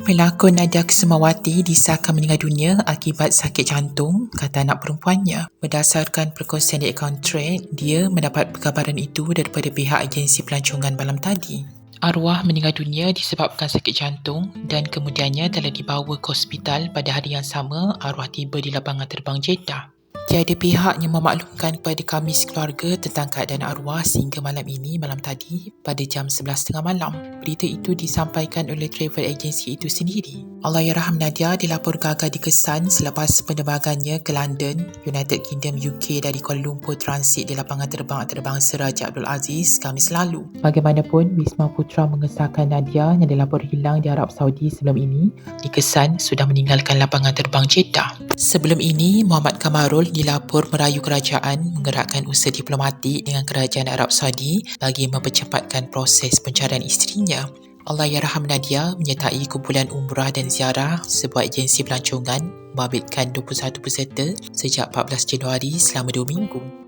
Pelakon Nadia Kusumawati disahkan meninggal dunia akibat sakit jantung, kata anak perempuannya. Berdasarkan perkongsian di akaun Thread, dia mendapat perkabaran itu daripada pihak agensi pelancongan malam tadi. Arwah meninggal dunia disebabkan sakit jantung dan kemudiannya telah dibawa ke hospital. Pada hari yang sama, arwah tiba di lapangan terbang Jeddah. Tiada pihak yang memaklumkan kepada kami sekeluarga tentang keadaan arwah sehingga malam tadi pada jam 11.30 malam. Berita itu disampaikan oleh travel agency itu sendiri. Allahyarham Nadia dilaporkan gagal dikesan selepas penerbangannya ke London, United Kingdom UK dari Kuala Lumpur transit di lapangan terbang antarabangsa Raja Abdul Aziz Khamis lalu. Bagaimanapun, Wisma Putra mengesahkan Nadia yang dilapor hilang di Arab Saudi sebelum ini dikesan sudah meninggalkan lapangan terbang Jeddah. Sebelum ini, Muhammad Kamarul dilapor merayu kerajaan menggerakkan usaha diplomatik dengan kerajaan Arab Saudi bagi mempercepatkan proses pencarian isterinya. Allahyarham Nadia menyertai kumpulan umrah dan ziarah sebuah agensi pelancongan membabitkan 21 peserta sejak 14 Januari selama 2 minggu.